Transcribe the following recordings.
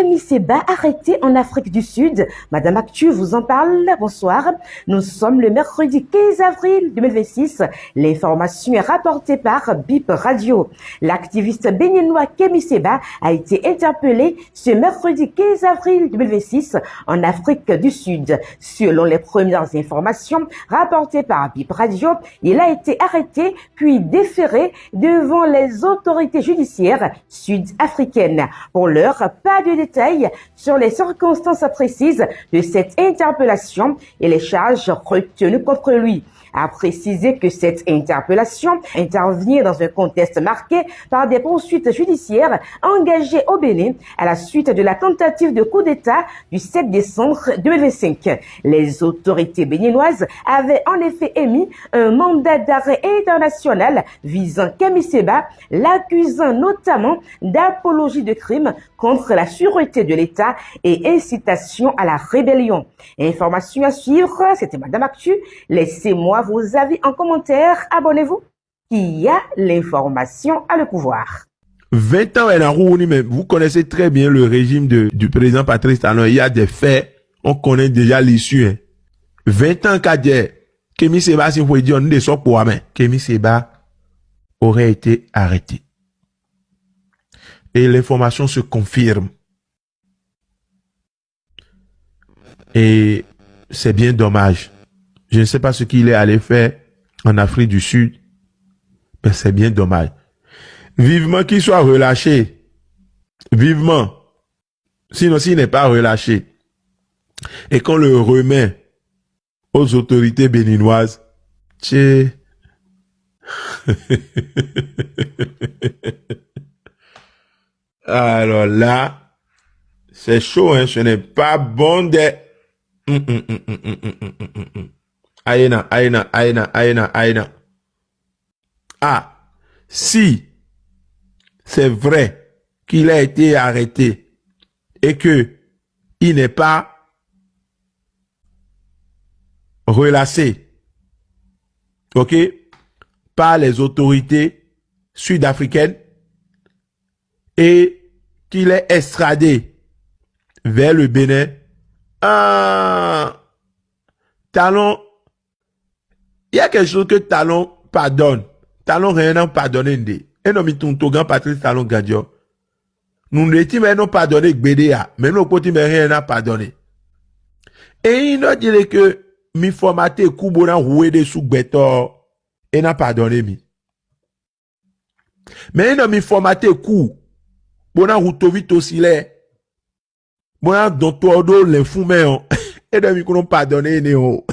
Kémy Séba arrêtée en Afrique du Sud. Madame Actu vous en parle. Bonsoir. Nous sommes le mercredi 15 avril 2026. L'information est rapportée par BIP Radio. L'activiste béninois Kémy Séba a été interpellé ce mercredi 15 avril 2026 en Afrique du Sud. Selon les premières informations rapportées par BIP Radio, il a été arrêté puis déféré devant les autorités judiciaires sud-africaines. Pour l'heure, pas de détails sur les circonstances précises de cette interpellation et les charges retenues contre lui. A précisé que cette interpellation intervient dans un contexte marqué par des poursuites judiciaires engagées au Bénin à la suite de la tentative de coup d'État du 7 décembre 2025. Les autorités béninoises avaient en effet émis un mandat d'arrêt international visant Kémy Séba, l'accusant notamment d'apologie de crimes contre la sûreté de l'État et incitation à la rébellion. Information à suivre, c'était Madame Actu. Laissez-moi vos avis en commentaire. Abonnez-vous. Qui y a l'information à le pouvoir. 20 ans, mais vous connaissez très bien le régime du président Patrice Talon. Il y a des faits, on connaît déjà l'issue. Hein. 20 ans qu'a dit, Kémy Séba, si vous pouvez dire, on ne sort pour mais Kémy Séba aurait été arrêté. Et l'information se confirme. Et c'est bien dommage. Je ne sais pas ce qu'il est allé faire en Afrique du Sud, mais c'est bien dommage. Vivement qu'il soit relâché. Vivement. Sinon, s'il n'est pas relâché et qu'on le remet aux autorités béninoises, alors là, c'est chaud, hein, ce n'est pas bon de... Aïna. Ah, si c'est vrai qu'il a été arrêté et que il n'est pas relâché, ok, par les autorités sud-africaines et qu'il est extradé vers le Bénin, Talon, il y a quelque chose que Talon pardonne. Talon rien n'a pardonné. Et non, mais ton grand Patrice Talon Gadio. Nous ne disons pas non pardonner Gbedea, mais nous côté mais rien n'a pardonné. Et il nous dit que mi formaté Koubona roué de sous Beto et n'a pardonné mi. Mais il n'a mi formaté Kou bona routovit aussi là. Bona docteur l'infumé et de mi qu'on pardonné néo.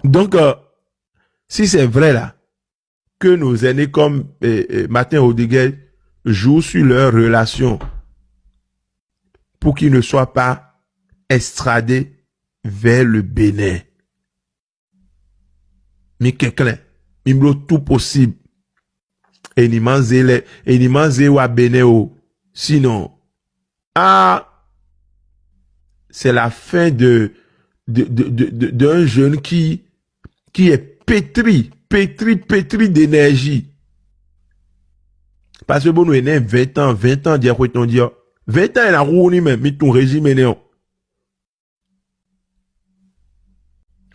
Donc, si c'est vrai là, que nos aînés comme Martin Rodriguez jouent sur leur relation pour qu'ils ne soient pas extradés vers le Bénin. Mais quelqu'un, il me tout possible. Et ni manze ou à Bénin. Sinon, c'est la fin d'un jeune qui est pétri d'énergie. Parce que bon, nous avons 20 ans, dire quoi ton dire. 20 ans, il a rouni même, mais ton régime est néant.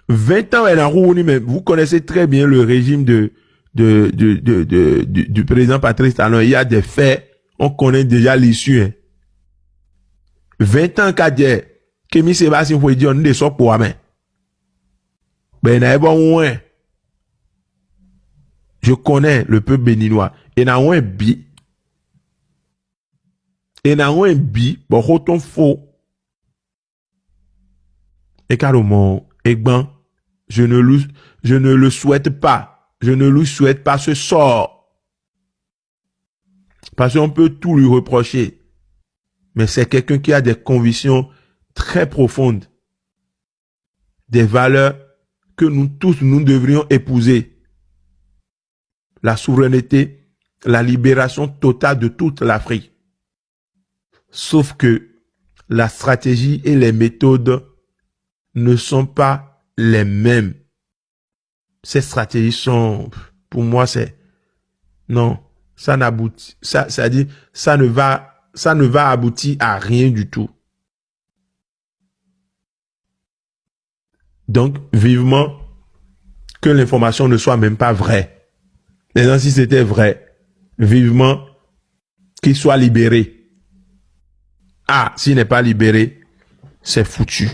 20 ans, il a rouni même. Vous connaissez très bien le régime du président Patrice Talon. Il y a des faits, on connaît déjà l'issue. Hein. 20 ans qu'a dit, Kémy Séba, si vous pouvez dire, on ne sort pour mais. Ben, il y a bon, ouais. Je connais le peuple béninois. Et n'a un bi. Bon, retourne faux. Et carrément, je ne le souhaite pas. Je ne lui souhaite pas ce sort. Parce qu'on peut tout lui reprocher. Mais c'est quelqu'un qui a des convictions très profondes. Des valeurs que nous tous, nous devrions épouser. La souveraineté, la libération totale de toute l'Afrique. Sauf que la stratégie et les méthodes ne sont pas les mêmes. Ces stratégies sont, pour moi, c'est, non, ça n'aboutit, ça dit, ça ne va aboutir à rien du tout. Donc, vivement que l'information ne soit même pas vraie. Maintenant, si c'était vrai, vivement qu'il soit libéré. Ah, s'il n'est pas libéré, c'est foutu.